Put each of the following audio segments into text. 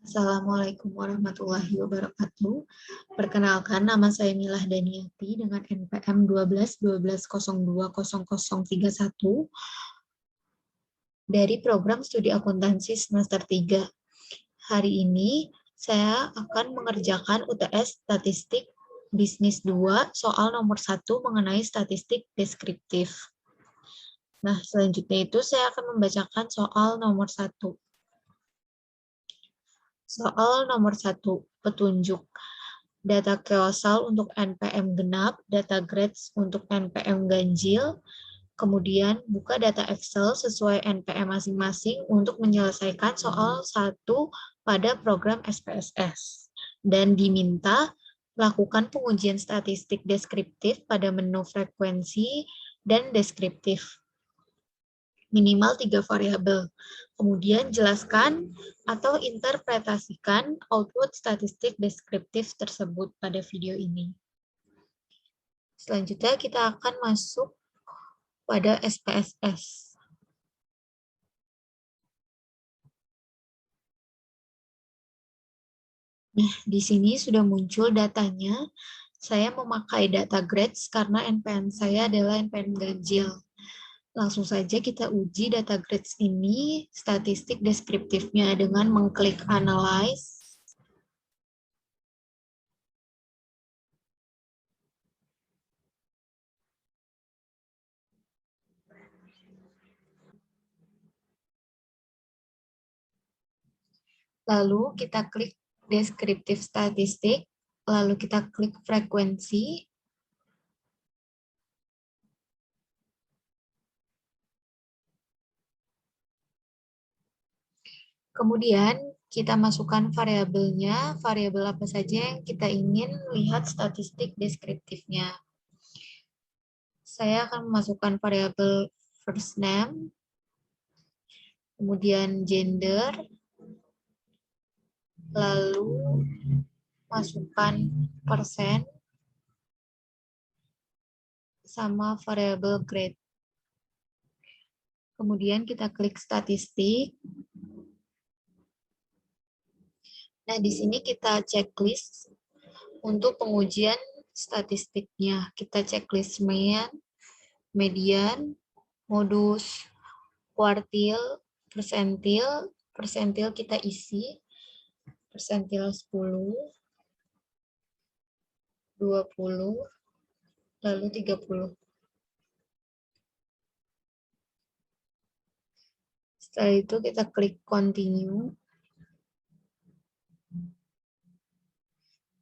Assalamualaikum warahmatullahi wabarakatuh. Perkenalkan, nama saya Milah Daniati dengan NPM 12 12 02 0031 dari program studi akuntansi semester 3. Hari ini saya akan mengerjakan UTS Statistik Bisnis 2 soal nomor 1 mengenai statistik deskriptif. Nah, selanjutnya itu saya akan membacakan soal nomor 1. Soal nomor 1, petunjuk. Data keosal untuk NPM genap, data grades untuk NPM ganjil, kemudian buka data Excel sesuai NPM masing-masing untuk menyelesaikan soal 1 pada program SPSS. Dan diminta lakukan pengujian statistik deskriptif pada menu frekuensi dan deskriptif. Minimal 3 variabel. Kemudian jelaskan atau interpretasikan output statistik deskriptif tersebut pada video ini. Selanjutnya kita akan masuk pada SPSS. Nah, di sini sudah muncul datanya. Saya memakai data grades karena NPM saya adalah NPM ganjil. Langsung saja kita uji data grades ini, statistik deskriptifnya dengan mengklik Analyze. Lalu kita klik deskriptif statistik, lalu kita klik frekuensi. Kemudian kita masukkan variabelnya, variabel apa saja yang kita ingin lihat statistik deskriptifnya. Saya akan memasukkan variabel first name, kemudian gender, lalu masukkan persen, sama variabel grade. Kemudian kita klik statistik. Nah, di sini kita checklist untuk pengujian statistiknya. Kita checklist median, modus, kuartil, persentil. Persentil kita isi. Persentil 10, 20, lalu 30. Setelah itu kita klik continue.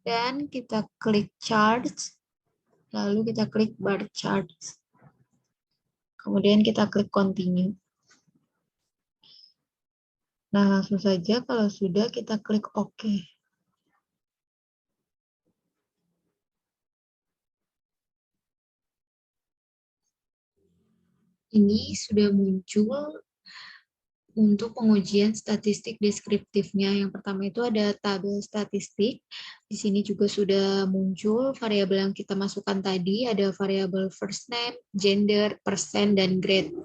Dan kita klik charts, lalu kita klik bar charts. Kemudian kita klik continue. Nah, langsung saja kalau sudah kita klik OK. Ini sudah muncul untuk pengujian statistik deskriptifnya. Yang pertama itu ada tabel statistik. Di sini juga sudah muncul variabel yang kita masukkan tadi, ada variabel first name, gender, persen, dan grade.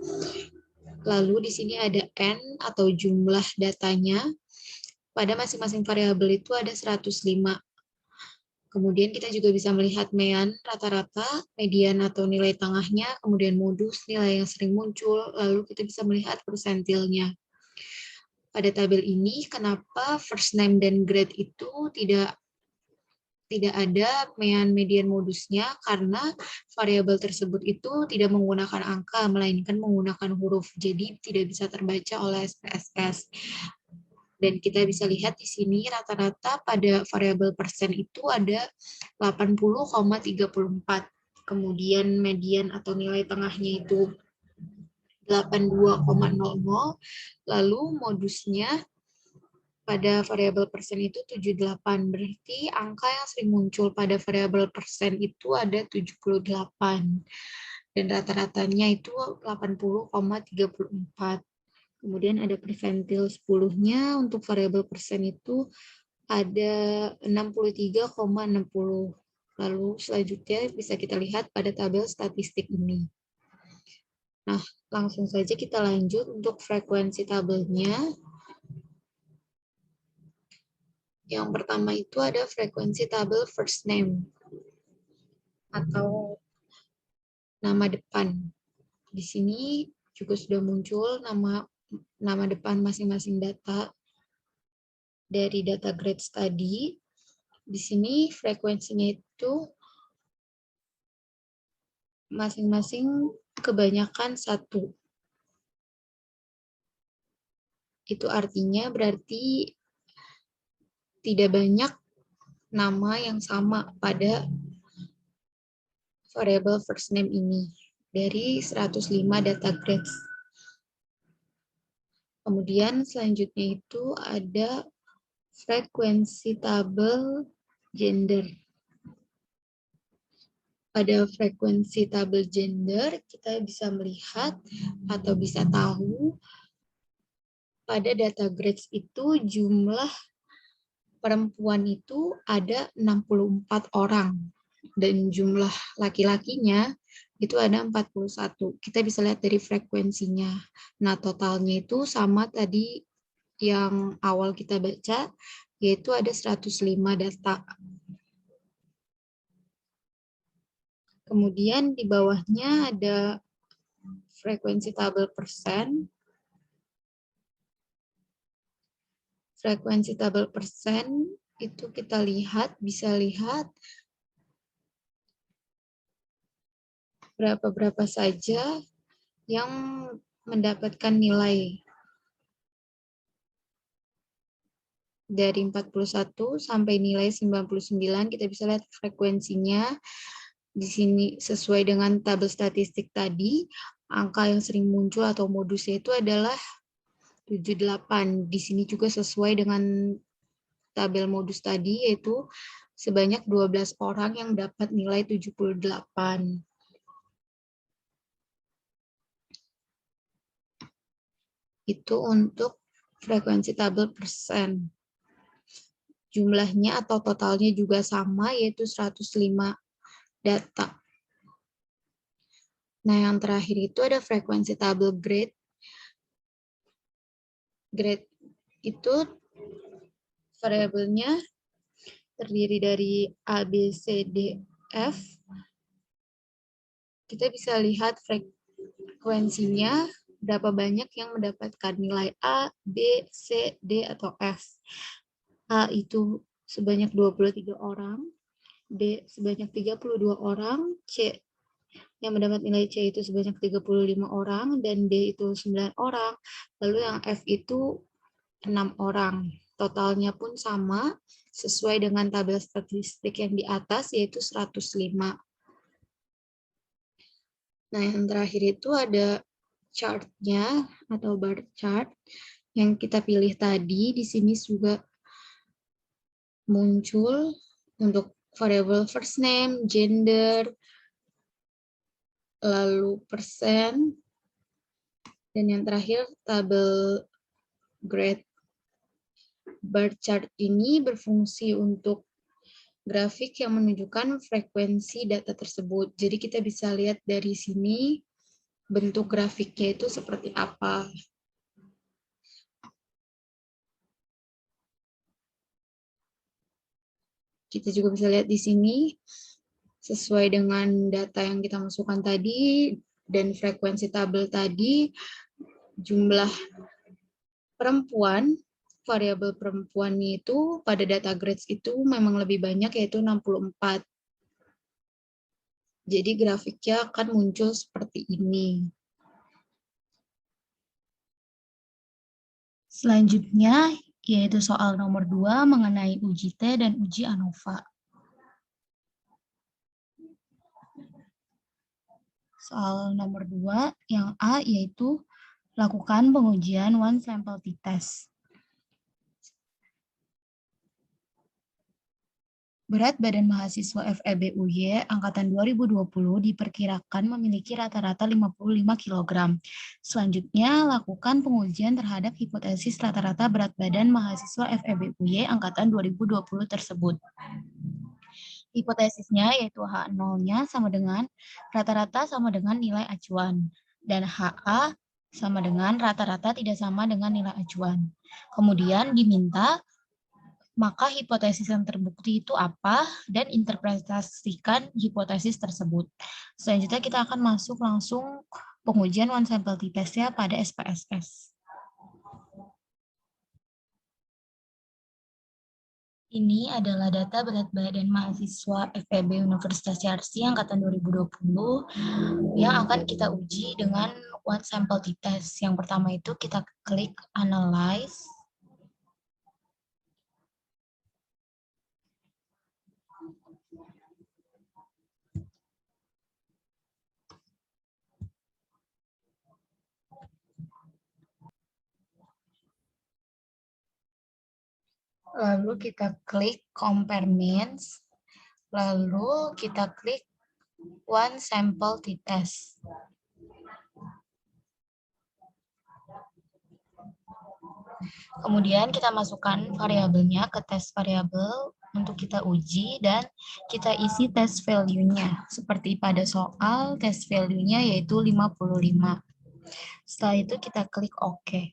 Lalu di sini ada N atau jumlah datanya. Pada masing-masing variabel itu ada 105. Kemudian kita juga bisa melihat mean, rata-rata, median atau nilai tengahnya, kemudian modus, nilai yang sering muncul, lalu kita bisa melihat persentilnya. Pada tabel ini, kenapa first name dan grade itu tidak ada mean, median, modusnya, karena variabel tersebut itu tidak menggunakan angka, melainkan menggunakan huruf, jadi tidak bisa terbaca oleh SPSS. Dan kita bisa lihat di sini rata-rata pada variabel persen itu ada 80,34. Kemudian median atau nilai tengahnya itu 82,00. Lalu modusnya pada variabel persen itu 78. Berarti angka yang sering muncul pada variabel persen itu ada 78. Dan rata-ratanya itu 80,34. Kemudian ada persentil 10-nya untuk variabel persen itu ada 63,60. Lalu selanjutnya bisa kita lihat pada tabel statistik ini. Nah, langsung saja kita lanjut untuk frekuensi tabelnya. Yang pertama itu ada frekuensi tabel first name atau nama depan. Di sini juga sudah muncul nama depan masing-masing data dari data grades tadi. Di sini frekuensinya itu masing-masing kebanyakan 1. Itu artinya berarti tidak banyak nama yang sama pada variable first name ini dari 105 data grades. Kemudian selanjutnya itu ada frekuensi tabel gender. Pada frekuensi tabel gender, kita bisa melihat atau bisa tahu pada data grades itu jumlah perempuan itu ada 64 orang dan jumlah laki-lakinya itu ada 41. Kita bisa lihat dari frekuensinya. Nah, totalnya itu sama tadi yang awal kita baca, yaitu ada 105 data. Kemudian di bawahnya ada frekuensi tabel persen. Frekuensi tabel persen itu kita bisa lihat berapa saja yang mendapatkan nilai. Dari 41 sampai nilai 99, kita bisa lihat frekuensinya. Di sini sesuai dengan tabel statistik tadi, angka yang sering muncul atau modusnya itu adalah 78. Di sini juga sesuai dengan tabel modus tadi, yaitu sebanyak 12 orang yang dapat nilai 78. Itu untuk frekuensi tabel persen. Jumlahnya atau totalnya juga sama, yaitu 105 data. Nah, yang terakhir itu ada frekuensi tabel grade. Grade itu variabelnya terdiri dari A, B, C, D, F. Kita bisa lihat frekuensinya, berapa banyak yang mendapatkan nilai A, B, C, D, atau F. A itu sebanyak 23 orang, B sebanyak 32 orang, C yang mendapat nilai C itu sebanyak 35 orang, dan D itu 9 orang, lalu yang F itu 6 orang. Totalnya pun sama, sesuai dengan tabel statistik yang di atas, yaitu 105. Nah, yang terakhir itu ada chart-nya atau bar chart yang kita pilih tadi. Di sini juga muncul untuk variable first name, gender, lalu persen, dan yang terakhir tabel grade. Bar chart ini berfungsi untuk grafik yang menunjukkan frekuensi data tersebut. Jadi kita bisa lihat dari sini bentuk grafiknya itu seperti apa. Kita juga bisa lihat di sini, sesuai dengan data yang kita masukkan tadi, dan frekuensi tabel tadi, jumlah perempuan, variabel perempuan itu pada data grades itu memang lebih banyak, yaitu 64. Jadi grafiknya akan muncul seperti ini. Selanjutnya, yaitu soal nomor 2 mengenai uji T dan uji ANOVA. Soal nomor 2 yang A yaitu lakukan pengujian one sample t-test. Berat badan mahasiswa FEB UY angkatan 2020 diperkirakan memiliki rata-rata 55 kg. Selanjutnya, lakukan pengujian terhadap hipotesis rata-rata berat badan mahasiswa FEB UY angkatan 2020 tersebut. Hipotesisnya yaitu H0-nya sama dengan rata-rata sama dengan nilai acuan, dan HA sama dengan rata-rata tidak sama dengan nilai acuan. Kemudian diminta maka hipotesis yang terbukti itu apa, dan interpretasikan hipotesis tersebut. Selanjutnya kita akan masuk langsung pengujian one sample t-test-nya pada SPSS. Ini adalah data berat badan mahasiswa FEB Universitas Yarsi angkatan 2020 yang akan kita uji dengan one sample t-test. Yang pertama itu kita klik analyze. Lalu kita klik compare means. Lalu kita klik one sample t-test. Kemudian kita masukkan variabelnya ke tes variabel untuk kita uji dan kita isi test value-nya. Seperti pada soal, test value-nya yaitu 55. Setelah itu kita klik OK.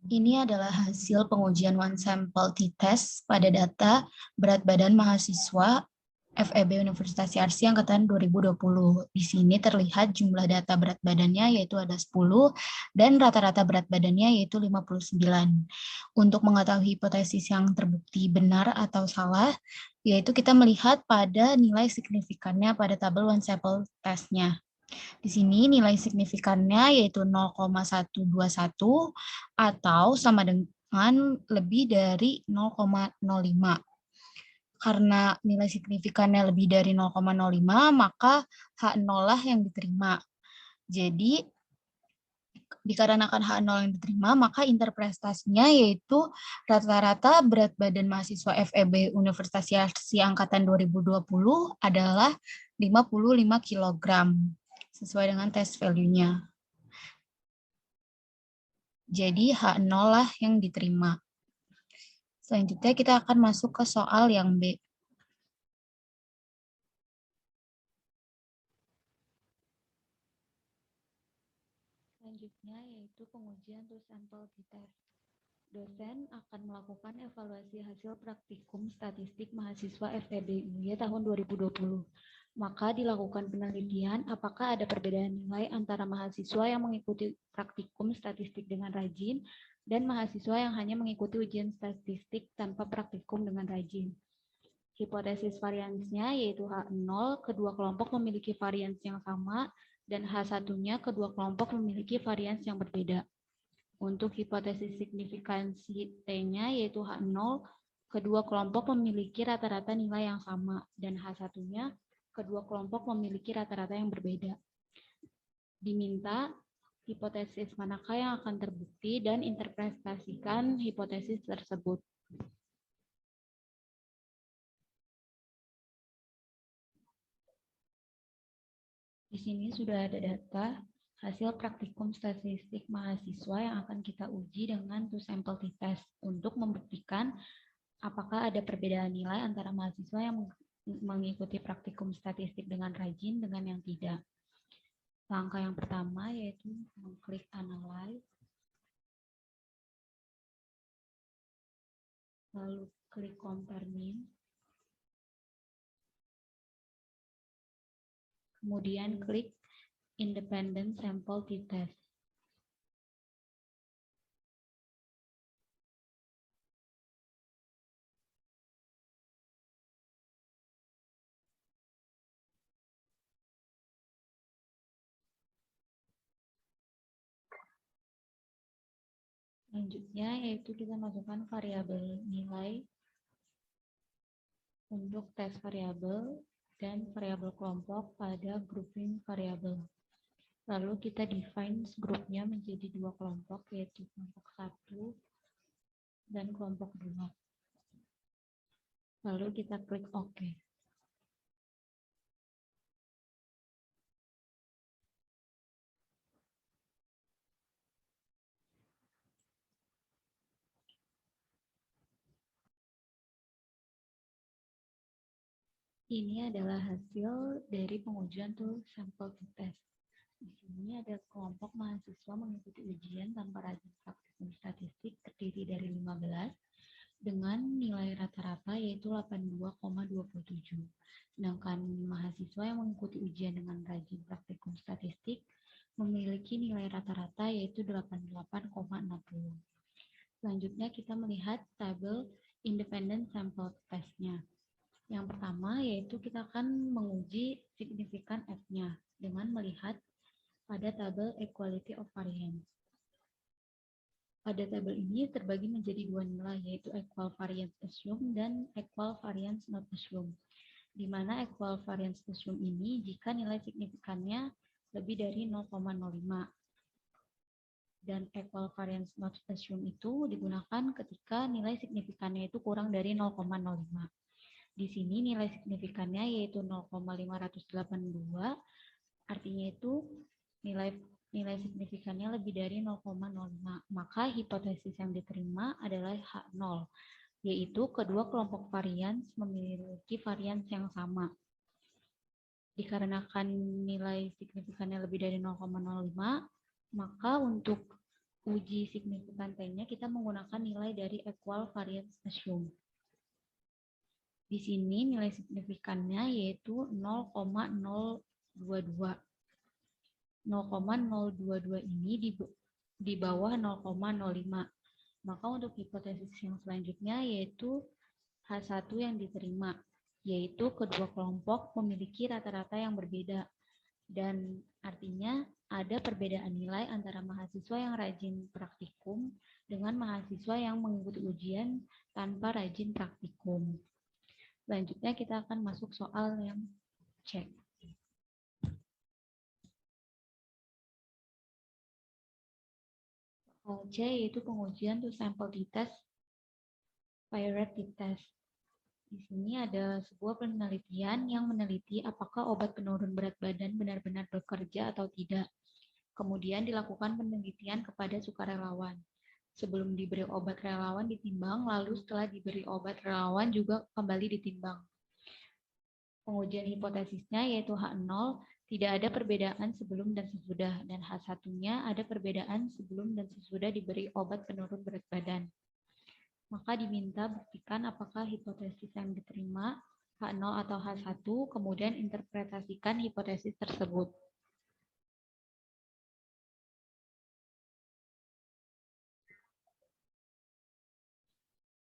Ini adalah hasil pengujian one sample t-test pada data berat badan mahasiswa FEB Universitas Yarsi angkatan 2020. Di sini terlihat jumlah data berat badannya yaitu ada 10 dan rata-rata berat badannya yaitu 59. Untuk mengetahui hipotesis yang terbukti benar atau salah, yaitu kita melihat pada nilai signifikannya pada tabel one sample test-nya. Di sini nilai signifikannya yaitu 0,121 atau sama dengan lebih dari 0,05. Karena nilai signifikannya lebih dari 0,05, maka H0 lah yang diterima. Jadi, dikarenakan H0 yang diterima, maka interpretasinya yaitu rata-rata berat badan mahasiswa FEB Universitas Yarsi angkatan 2020 adalah 55 kg, sesuai dengan test value-nya. Jadi H0 lah yang diterima. Selanjutnya kita akan masuk ke soal yang B. Selanjutnya yaitu pengujian two sample t-test. Dosen akan melakukan evaluasi hasil praktikum statistik mahasiswa FEB UY tahun 2020. Maka dilakukan penelitian apakah ada perbedaan nilai antara mahasiswa yang mengikuti praktikum statistik dengan rajin dan mahasiswa yang hanya mengikuti ujian statistik tanpa praktikum dengan rajin. Hipotesis variansnya yaitu H0, kedua kelompok memiliki varians yang sama, dan H1-nya kedua kelompok memiliki varians yang berbeda. Untuk hipotesis signifikansi T-nya yaitu H0, kedua kelompok memiliki rata-rata nilai yang sama, dan H1-nya kedua kelompok memiliki rata-rata yang berbeda. Diminta hipotesis manakah yang akan terbukti dan interpretasikan hipotesis tersebut. Di sini sudah ada data hasil praktikum statistik mahasiswa yang akan kita uji dengan two sample t-test untuk membuktikan apakah ada perbedaan nilai antara mahasiswa yang mengikuti praktikum statistik dengan rajin dengan yang tidak. Langkah yang pertama yaitu mengklik analyze, lalu klik compare mean, kemudian klik independent sample t-test. Selanjutnya yaitu kita masukkan variabel nilai untuk tes variabel dan variabel kelompok pada grouping variabel. Lalu kita define grupnya menjadi dua kelompok, yaitu kelompok 1 dan kelompok 2. Lalu kita klik OK. Ini adalah hasil dari pengujian tuh sampel test. Di sini mengikuti ujian tanpa rajin praktikum statistik terdiri dari 15 dengan nilai rata-rata yaitu 82,27. Sedangkan mahasiswa yang mengikuti ujian dengan rajin praktikum statistik memiliki nilai rata-rata yaitu 88,60. Selanjutnya kita melihat tabel independent sample test-nya. Yang pertama yaitu kita akan menguji signifikan F-nya dengan melihat pada tabel equality of variance. Pada tabel ini terbagi menjadi dua nilai yaitu equal variance assumed dan equal variance not assumed. Di mana equal variance assumed ini jika nilai signifikannya lebih dari 0,05 dan equal variance not assumed itu digunakan ketika nilai signifikannya itu kurang dari 0,05. Di sini nilai signifikannya yaitu 0,582, artinya itu nilai signifikannya lebih dari 0,05. Maka hipotesis yang diterima adalah H0, yaitu kedua kelompok varians memiliki varians yang sama. Dikarenakan nilai signifikannya lebih dari 0,05, maka untuk uji signifikan T-nya kita menggunakan nilai dari equal variance assumed. Di sini nilai signifikannya yaitu 0,022. 0,022 ini di bawah 0,05. Maka untuk hipotesis yang selanjutnya yaitu H1 yang diterima, yaitu kedua kelompok memiliki rata-rata yang berbeda. Dan artinya ada perbedaan nilai antara mahasiswa yang rajin praktikum dengan mahasiswa yang mengikuti ujian tanpa rajin praktikum. Selanjutnya kita akan masuk soal yang C. Soal C yaitu pengujian to sample t-test, Pierret t-test. Di sini ada sebuah penelitian yang meneliti apakah obat penurun berat badan benar-benar bekerja atau tidak. Kemudian dilakukan penelitian kepada sukarelawan. Sebelum diberi obat relawan ditimbang, lalu setelah diberi obat relawan juga kembali ditimbang. Pengujian hipotesisnya yaitu H0 tidak ada perbedaan sebelum dan sesudah, dan H1-nya ada perbedaan sebelum dan sesudah diberi obat penurun berat badan. Maka diminta buktikan apakah hipotesis yang diterima H0 atau H1, kemudian interpretasikan hipotesis tersebut.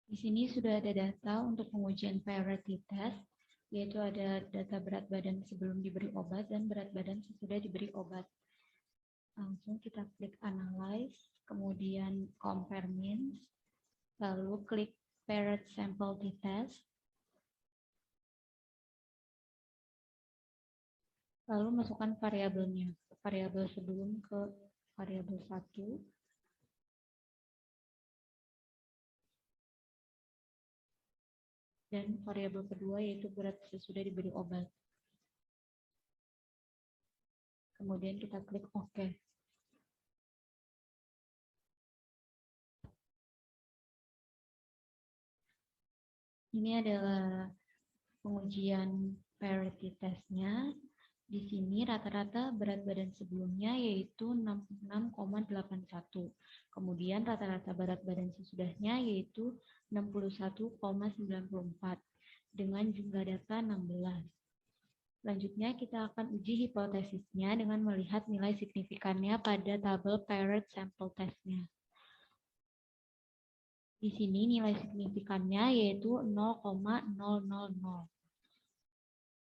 Di sini sudah ada data untuk pengujian Pierret t-test, yaitu ada data berat badan sebelum diberi obat dan berat badan sesudah diberi obat. Langsung kita klik Analyze, kemudian Compare Means, lalu klik Pierret Sample t-test, lalu masukkan variabelnya, variabel sebelum ke variabel 1, dan variabel kedua yaitu berat sesudah diberi obat. Kemudian kita klik OK. Ini adalah pengujian Pierret t-test-nya. Di sini rata-rata berat badan sebelumnya yaitu 66,81. Kemudian rata-rata berat badan sesudahnya yaitu 61,94 dengan jumlah data 16. Selanjutnya kita akan uji hipotesisnya dengan melihat nilai signifikannya pada tabel Pierret sample test-nya. Di sini nilai signifikannya yaitu 0,000.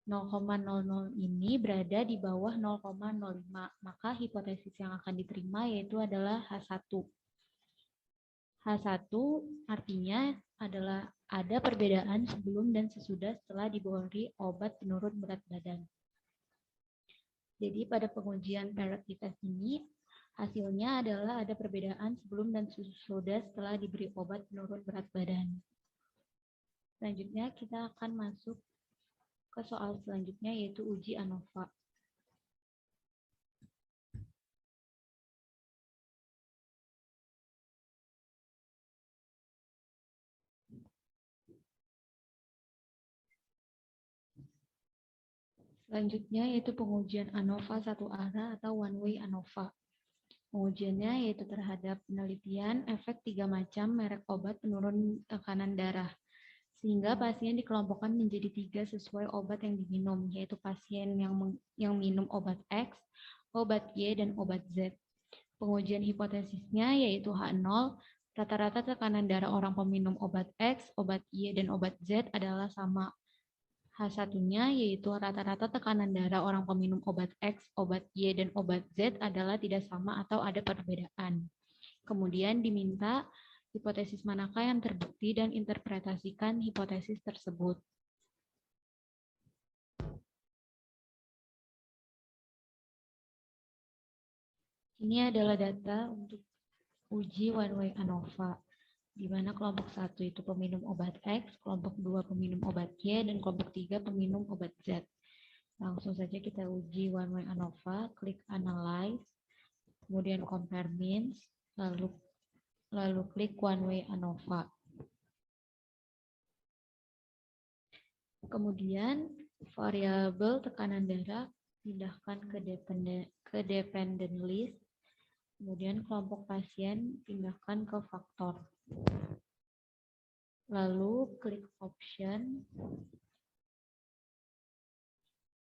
0,00 ini berada di bawah 0,05, maka hipotesis yang akan diterima yaitu adalah H1. H1 artinya adalah ada perbedaan sebelum dan sesudah setelah diberi obat penurun berat badan. Jadi pada pengujian Pierret t-test ini, hasilnya adalah ada perbedaan sebelum dan sesudah setelah diberi obat penurun berat badan. Selanjutnya kita akan masuk ke soal selanjutnya yaitu uji ANOVA. Selanjutnya yaitu pengujian ANOVA satu arah atau one way ANOVA. Pengujiannya yaitu terhadap penelitian efek 3 macam merek obat penurun tekanan darah. Sehingga pasien dikelompokkan menjadi 3 sesuai obat yang diminum, yaitu pasien yang minum obat X, obat Y, dan obat Z. Pengujian hipotesisnya yaitu H0, rata-rata tekanan darah orang peminum obat X, obat Y, dan obat Z adalah sama. H1-nya yaitu rata-rata tekanan darah orang peminum obat X, obat Y, dan obat Z adalah tidak sama atau ada perbedaan. Kemudian diminta hipotesis manakah yang terbukti dan interpretasikan hipotesis tersebut. Ini adalah data untuk uji one-way ANOVA, di mana kelompok 1 itu peminum obat X, kelompok 2 peminum obat Y, dan kelompok 3 peminum obat Z. Langsung saja kita uji one-way ANOVA, klik Analyze, kemudian Compare Means, lalu klik one-way ANOVA. Kemudian variabel tekanan darah pindahkan ke dependent list. Kemudian kelompok pasien pindahkan ke faktor. Lalu klik option.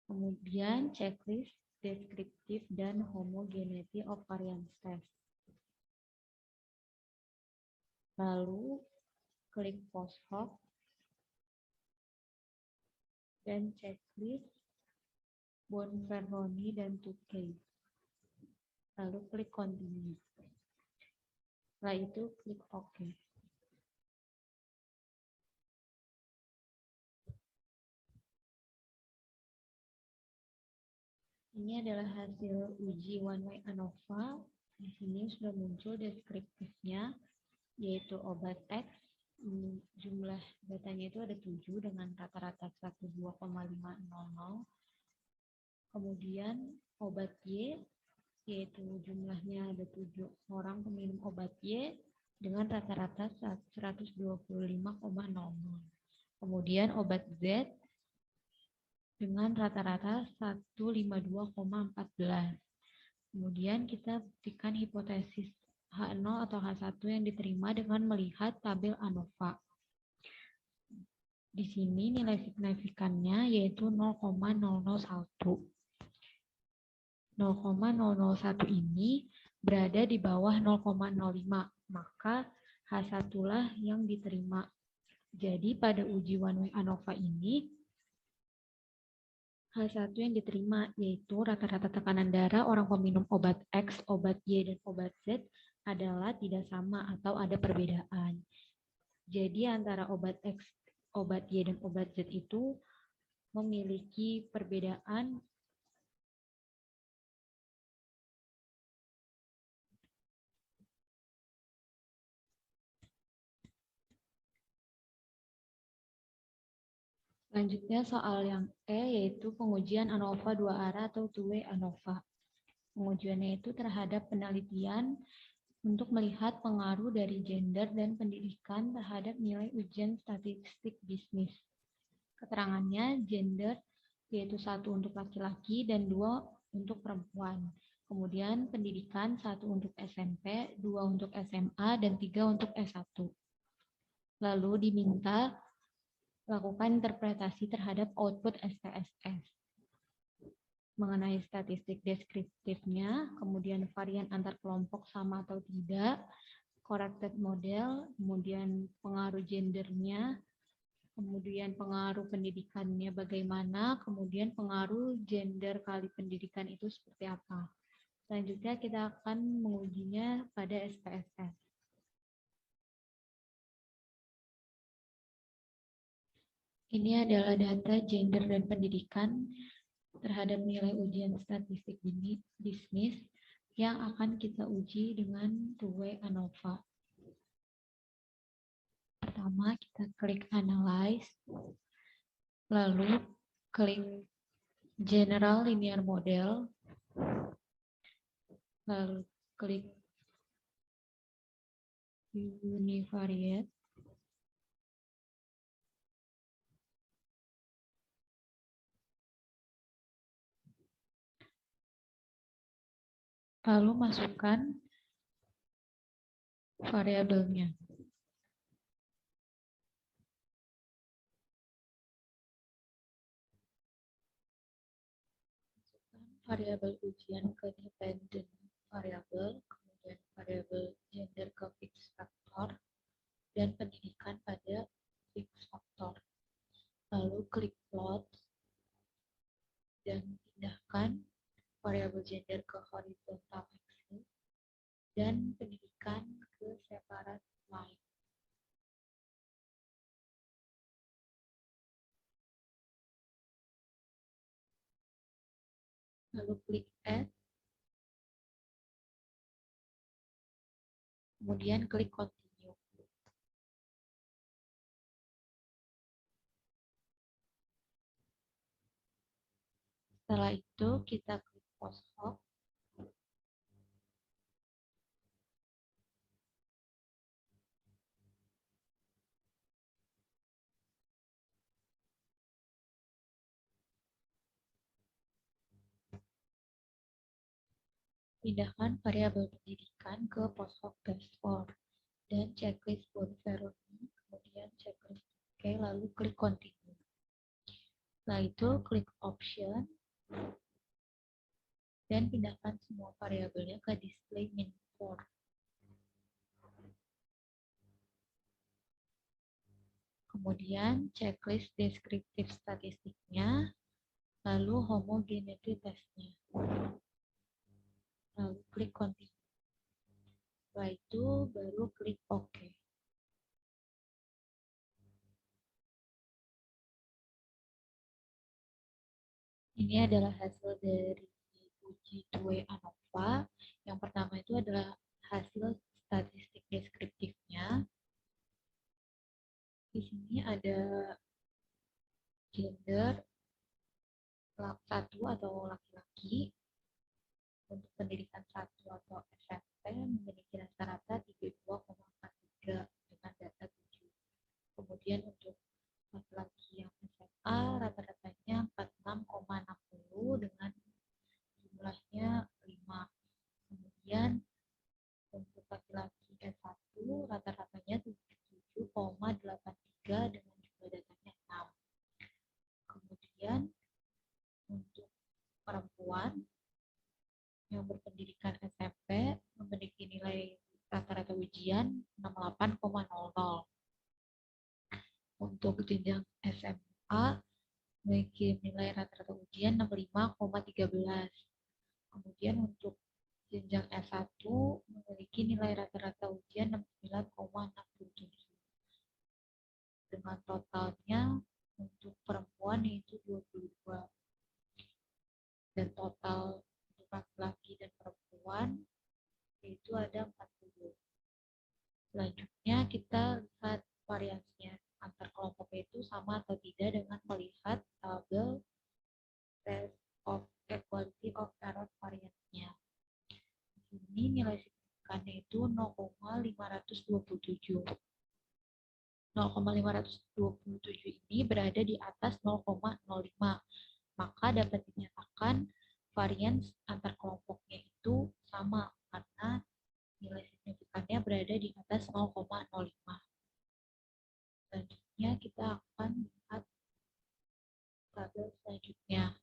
Kemudian checklist deskriptif dan homogeneity of variance test. Lalu klik post hoc dan checklist Bonferroni dan Tukey. Lalu klik continue. Setelah itu klik OK. Ini adalah hasil uji one-way ANOVA. Di sini sudah muncul deskriptifnya, yaitu obat X. Jumlah datanya itu ada 7 dengan rata-rata 102,500. Kemudian obat Y, yaitu jumlahnya ada 7 orang peminum obat Y dengan rata-rata 125,00. Kemudian obat Z dengan rata-rata 152,14. Kemudian kita buktikan hipotesis H0 atau H1 yang diterima dengan melihat tabel ANOVA. Di sini nilai signifikannya yaitu 0,001. 0,001 ini berada di bawah 0,05, maka H1 lah yang diterima. Jadi pada uji one-way ANOVA ini, H1 yang diterima yaitu rata-rata tekanan darah orang peminum obat X, obat Y, dan obat Z adalah tidak sama atau ada perbedaan. Jadi antara obat X, obat Y, dan obat Z itu memiliki perbedaan Selanjutnya soal yang E yaitu pengujian ANOVA 2 arah atau two-way ANOVA. Pengujiannya itu terhadap penelitian untuk melihat pengaruh dari gender dan pendidikan terhadap nilai ujian statistik bisnis. Keterangannya gender yaitu 1 untuk laki-laki dan 2 untuk perempuan. Kemudian pendidikan 1 untuk SMP, 2 untuk SMA, dan 3 untuk S1. Lalu diminta lakukan interpretasi terhadap output SPSS. Mengenai statistik deskriptifnya, kemudian varian antar kelompok sama atau tidak, corrected model, kemudian pengaruh gendernya, kemudian pengaruh pendidikannya bagaimana, kemudian pengaruh gender kali pendidikan itu seperti apa. Selanjutnya kita akan mengujinya pada SPSS. Ini adalah data gender dan pendidikan terhadap nilai ujian statistik bisnis yang akan kita uji dengan two-way ANOVA. Pertama, kita klik Analyze, lalu klik General Linear Model, lalu klik Univariate, lalu masukkan variabelnya. Variabel ujian ke dependent variabel, kemudian variabel gender ke fixed factor, dan pendidikan pada fixed factor. Lalu klik plot dan pindahkan variabel gender ke horizontal axis dan pendidikan ke separate line. Lalu klik add, kemudian klik continue. Setelah itu kita klik post hoc. Pindahkan variabel pendidikan ke post hoc dashboard dan checklist Bonferroni, kemudian checklist OK, lalu klik continue. Setelah itu klik option dan pindahkan semua variabelnya ke display min form. Kemudian checklist deskriptif statistiknya, lalu homogeneity testnya. Lalu klik continue. Setelah itu baru klik OK. Ini adalah hasil dari uji 2 ANOVA. Yang pertama itu adalah hasil statistik deskriptifnya. Di sini ada gender satu atau laki-laki. Untuk pendidikan 1 atau SMP memiliki rata-rata 32,43 dengan data 7. Kemudian untuk laki-laki yang SMA rata-ratanya 46,60 dengan jumlahnya 5. Kemudian untuk laki-laki S1 rata-ratanya 77,83 dengan jumlah datanya 6. Kemudian untuk perempuan yang berpendidikan SMP memiliki nilai rata-rata ujian 68,00. Untuk jenjang SMA memiliki nilai rata-rata ujian 65,13. Kemudian untuk jenjang S1 memiliki nilai rata-rata ujian 69,67. Dengan totalnya untuk perempuan yaitu 22. Dan total untuk laki-laki dan perempuan yaitu ada 40. Selanjutnya kita lihat variasinya antar kelompok itu sama atau tidak dengan melihat tabel test of equality of error variance-nya. Ini nilai signifikannya itu 0,527. 0,527 ini berada di atas 0,05. Maka dapat dinyatakan varians antar kelompoknya itu sama karena nilai signifikannya berada di atas 0,05. Selanjutnya kita akan lihat tabel selanjutnya.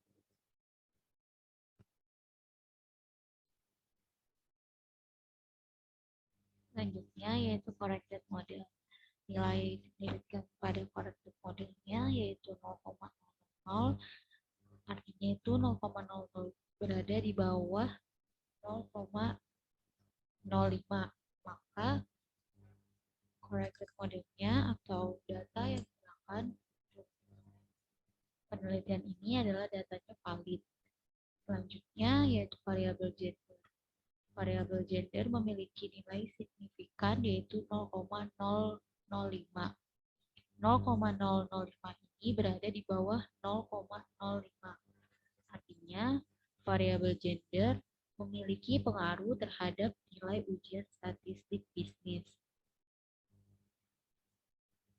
Selanjutnya yaitu corrected model. Nilai signifikan pada corrected modelnya yaitu 0,00, artinya itu 0,00 berada di bawah 0,05. Maka corrected modelnya atau data yang digunakan untuk penelitian ini adalah datanya valid. Selanjutnya yaitu variabel gender. Variabel gender memiliki nilai signifikan yaitu 0,005. 0,005 ini berada di bawah 0,05. Artinya variabel gender memiliki pengaruh terhadap nilai ujian statistik bisnis.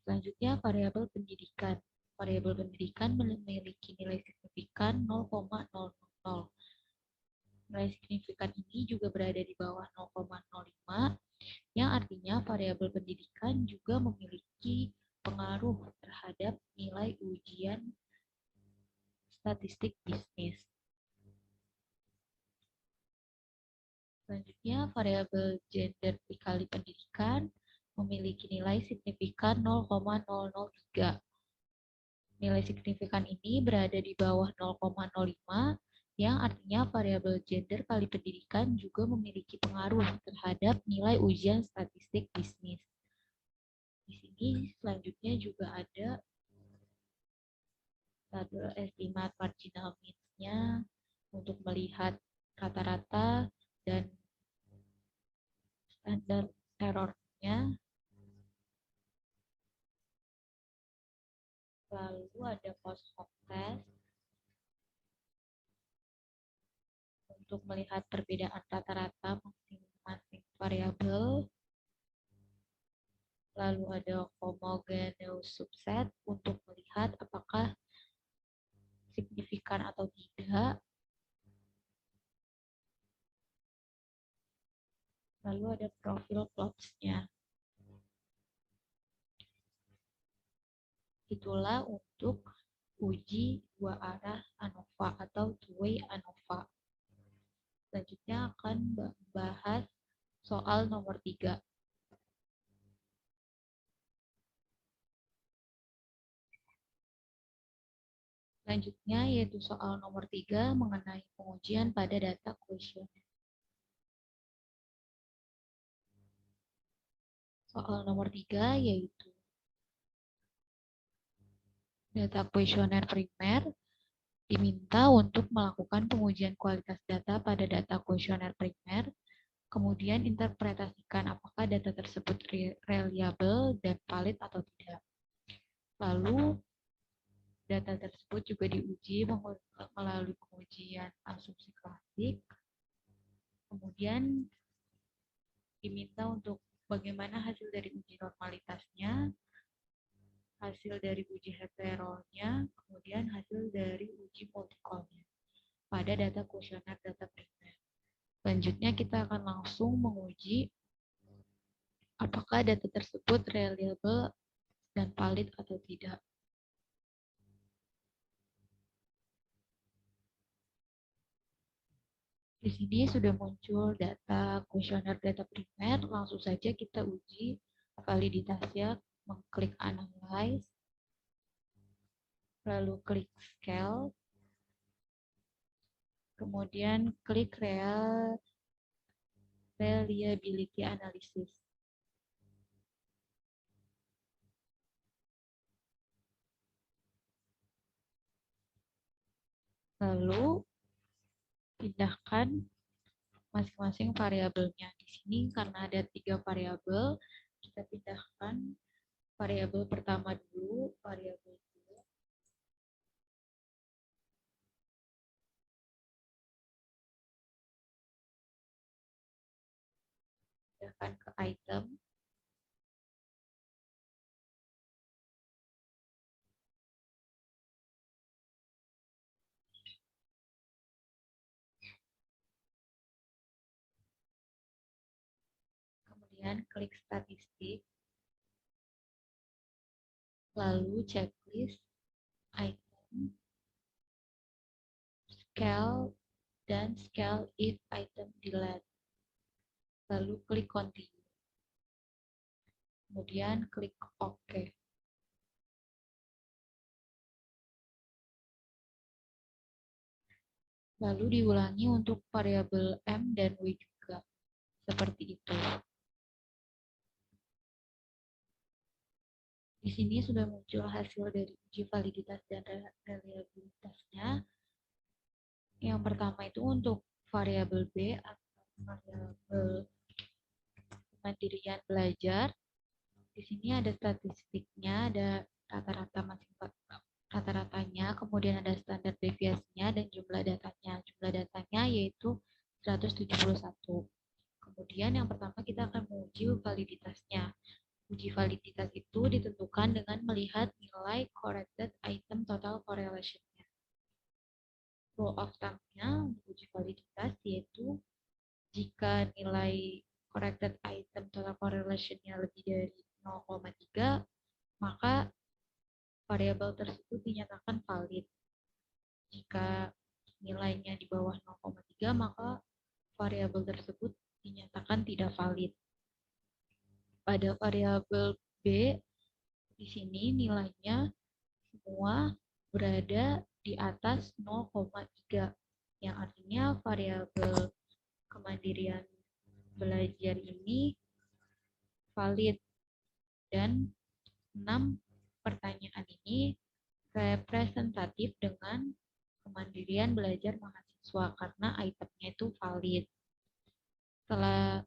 Selanjutnya variabel pendidikan. Variabel pendidikan memiliki nilai signifikan 0,00. Nilai signifikan ini juga berada di bawah 0,05, yang artinya variabel pendidikan juga memiliki pengaruh terhadap nilai ujian statistik bisnis. Selanjutnya, variabel gender dikali pendidikan memiliki nilai signifikan 0,003. Nilai signifikan ini berada di bawah 0,05, yang artinya variabel gender kali pendidikan juga memiliki pengaruh terhadap nilai ujian statistik bisnis. Di sini selanjutnya juga ada tabel estimat marginal means-nya untuk melihat rata-rata dan standar error-nya. Lalu ada post hoc test untuk melihat perbedaan rata-rata masing-masing variabel. Lalu ada homogeneous subset untuk melihat apakah signifikan atau tidak. Lalu ada profil plots-nya. Itulah untuk uji dua arah ANOVA atau two-way ANOVA. Selanjutnya akan membahas soal nomor 3. Selanjutnya yaitu soal nomor 3 mengenai pengujian pada data kuesioner. Soal nomor 3 yaitu data kuesioner primer diminta untuk melakukan pengujian kualitas data pada data kuesioner primer, kemudian interpretasikan apakah data tersebut reliable dan valid atau tidak. Lalu data tersebut juga diuji melalui pengujian asumsi klasik. Kemudian diminta untuk bagaimana hasil dari uji normalitasnya, hasil dari uji heteronya, kemudian hasil dari uji multicolnya pada data kuesioner data primer. Selanjutnya kita akan langsung menguji apakah data tersebut reliable dan valid atau tidak. Di sini sudah muncul data kuesioner data primer, langsung saja kita uji validitasnya, mengklik analyze, lalu klik scale, kemudian klik reliability analysis. Lalu pindahkan masing-masing variabelnya. Di sini karena ada 3 variabel, kita pindahkan variabel pertama dulu, variabel 2. Pindahkan ke item. Kemudian klik statistik. Lalu checklist, item, scale, dan scale if item delete. Lalu klik continue. Kemudian klik OK. Lalu diulangi untuk variabel M dan W juga. Seperti itu. Di sini sudah muncul hasil dari uji validitas dan reliabilitasnya. Yang pertama itu untuk variabel B atau variabel kemandirian belajar. Di sini ada statistiknya, ada rata-ratanya, kemudian ada standar deviasinya dan jumlah datanya. Jumlah datanya yaitu 171. Kemudian yang pertama kita akan menguji validitasnya. Uji validitas itu ditentukan dengan melihat nilai corrected item total correlation-nya. Rule of thumb-nya untuk uji validitas yaitu jika nilai corrected item total correlation-nya lebih dari 0,3, maka variabel tersebut dinyatakan valid. Jika nilainya di bawah 0,3, maka variabel tersebut dinyatakan tidak valid. Pada variabel B, di sini nilainya semua berada di atas 0,3, yang artinya variabel kemandirian belajar ini valid, dan 6 pertanyaan ini representatif dengan kemandirian belajar mahasiswa karena itemnya itu valid. Setelah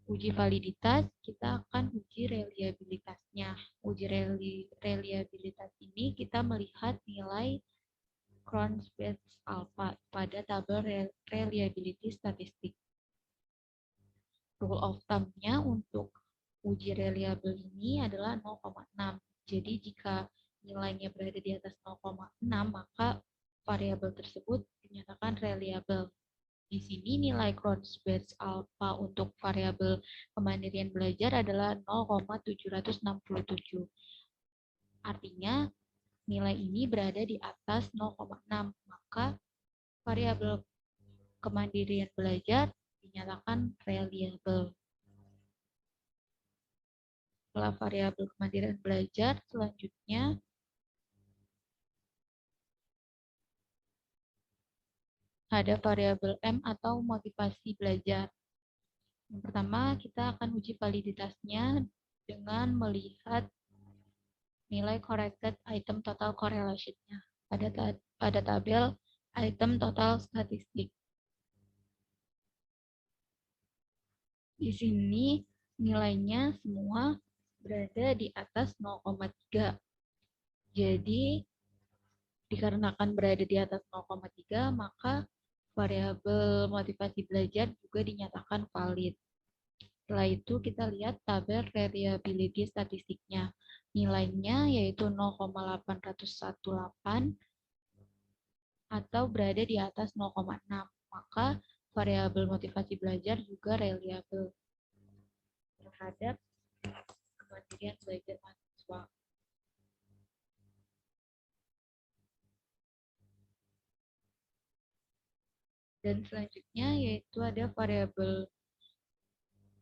uji validitas, kita akan uji reliabilitasnya. Uji reliabilitas ini kita melihat nilai Cron-Spitz alpha pada tabel reliability statistik. Rule of thumb-nya untuk uji reliable ini adalah 0,6. Jadi jika nilainya berada di atas 0,6, maka variabel tersebut dinyatakan reliable. Di sini nilai Cron-Spitz alpha untuk variabel kemandirian belajar adalah 0,767. Artinya nilai ini berada di atas 0,6, maka variabel kemandirian belajar dinyatakan reliable. Setelah variabel kemandirian belajar, selanjutnya ada variabel M atau motivasi belajar. Yang pertama, kita akan uji validitasnya dengan melihat nilai corrected item total correlation-nya pada tabel item total statistik. Di sini nilainya semua berada di atas 0,3. Jadi, dikarenakan berada di atas 0,3, maka variabel motivasi belajar juga dinyatakan valid. Setelah itu kita lihat tabel reliability statistiknya. Nilainya yaitu 0,818 atau berada di atas 0,6. Maka variabel motivasi belajar juga reliable terhadap kemandirian belajar mahasiswa. Dan selanjutnya yaitu ada variabel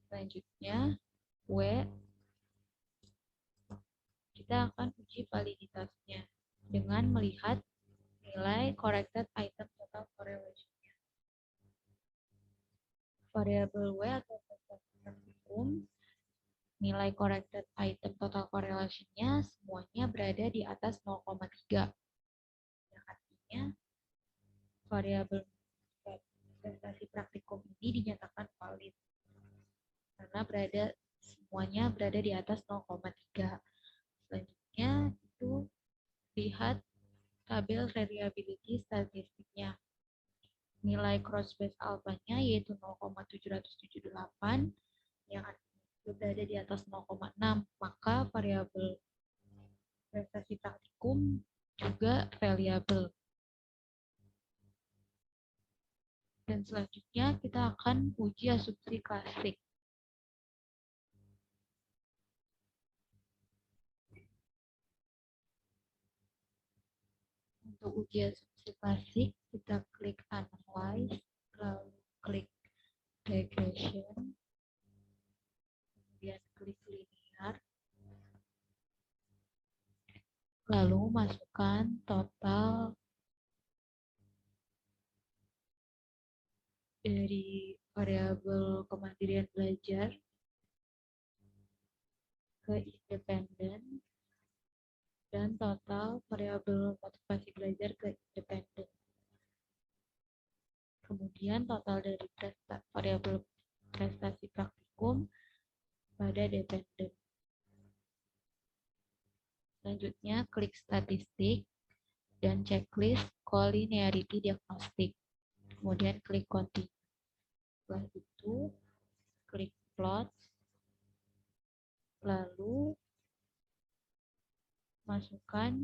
selanjutnya W. Kita akan uji validitasnya dengan melihat nilai corrected item total correlation-nya. Variabel W atau praktikum, nilai corrected item total correlation-nya semuanya berada di atas 0,3. Yang artinya variabel prestasi praktikum ini dinyatakan valid karena semuanya berada di atas 0,3. Selanjutnya itu lihat tabel reliability statistiknya. Nilai cross-base alpha-nya yaitu 0,778 yang berada di atas 0,6, maka variabel prestasi praktikum juga reliable. Dan selanjutnya kita akan uji asumsi klasik. Untuk uji asumsi klasik, kita klik Analyze, lalu klik Regression, kemudian klik Linear, lalu masukkan total dari variabel kemandirian belajar ke independen dan total variabel motivasi belajar ke independen. Kemudian total dari variabel prestasi praktikum pada dependen. Selanjutnya klik statistik dan checklist collinearity diagnostic. Kemudian klik continue. Setelah itu klik plot, lalu masukkan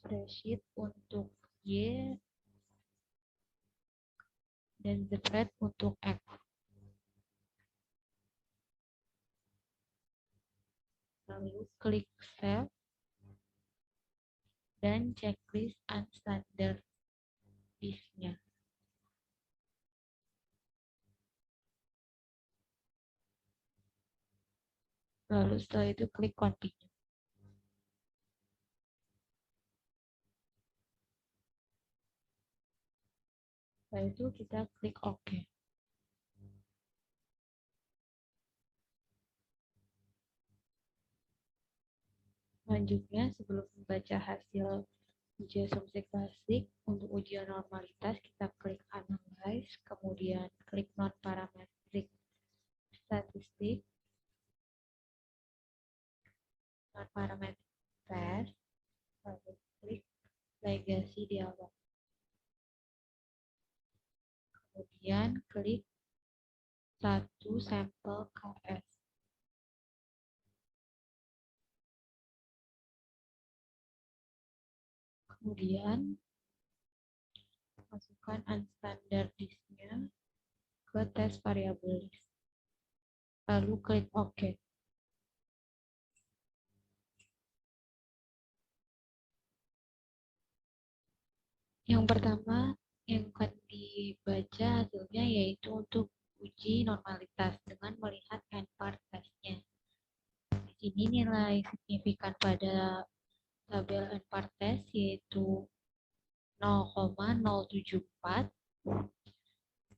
spreadsheet untuk Y dan Z untuk X. Lalu klik Save dan checklist unstandard disk-nya. Lalu setelah itu klik Continue. Setelah itu kita klik OK. Selanjutnya, sebelum membaca hasil uji asumsi klasik, untuk ujian normalitas kita klik Analyze, kemudian klik Non-Parametric Statistik, Non-Parametric Test, lalu klik Legacy Dialog. Kemudian klik 1 sampel KS. Kemudian masukkan unstandard disk-nya ke tes variabel list. Lalu klik OK. Yang pertama yang akan dibaca hasilnya yaitu untuk uji normalitas dengan melihat n-part test-nya. Di sini nilai signifikan pada tabel n-part test yaitu 0,074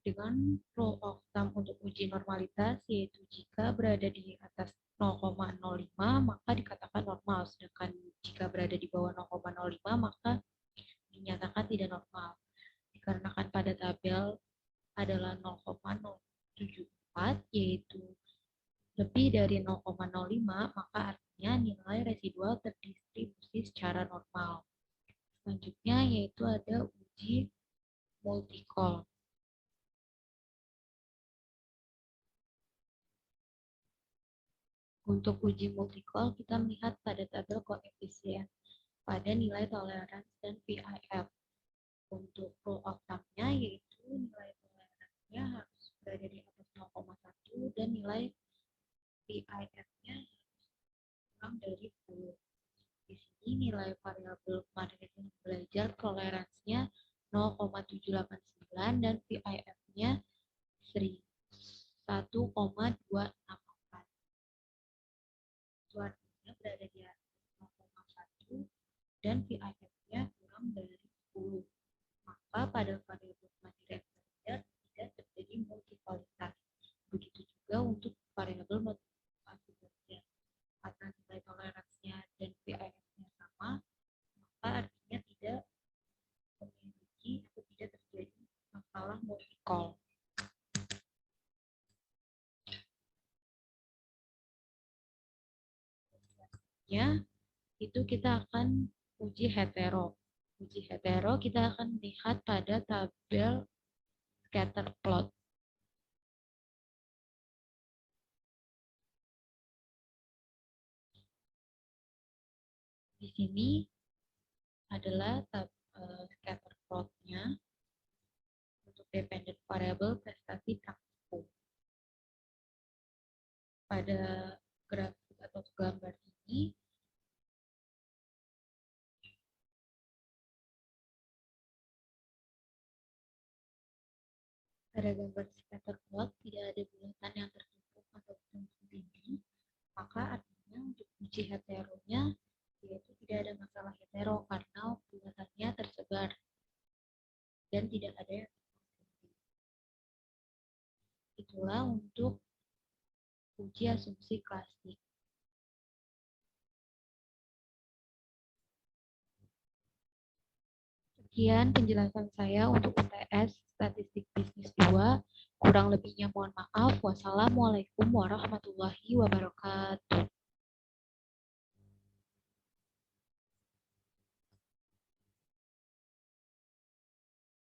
dengan rule of thumb untuk uji normalitas yaitu jika berada di atas 0,05 maka dikatakan normal, sedangkan jika berada di bawah 0,05 maka dinyatakan tidak normal. Dikarenakan pada tabel adalah 0,074 yaitu lebih dari 0,05 maka artinya nilai residual terdistribusi secara normal. Selanjutnya yaitu ada uji multi-call. Untuk uji multi-call kita melihat pada tabel koefisien pada nilai toleransi dan VIF. Untuk rule of thumb-nya yaitu nilai toleransinya harus berada di atas 0,1 dan nilai VIF-nya kurang dari 10. Di sini nilai variabel kemarin belajar toleransinya 0,789 dan VIF-nya 1,264. Itu artinya berada di atas 0,1 dan VIF-nya kurang dari 10. Maka pada variabel kemarin belajar tidak terjadi multipolitas. Begitu juga untuk variabel motivasi belajar. Karena nilai toleransinya dan VIF-nya sama, maka artinya tidak memiliki atau tidak terjadi masalah multi-call. Selanjutnya, itu kita akan uji hetero. Uji hetero kita akan lihat pada tabel scatter plot. Di sini adalah scatter plot-nya untuk dependent variable prestasi praktikum. Pada grafik atau gambar ini, pada gambar scatter plot tidak ada bulatan yang tertutup atau tinggi, maka artinya untuk uji heteronya yaitu tidak ada masalah hetero karena bulatannya tersebar dan tidak ada yang tertutup. Itulah untuk uji asumsi klasik. Sekian penjelasan saya untuk UTS Statistik Bisnis 2. Kurang lebihnya mohon maaf. Wassalamualaikum warahmatullahi wabarakatuh.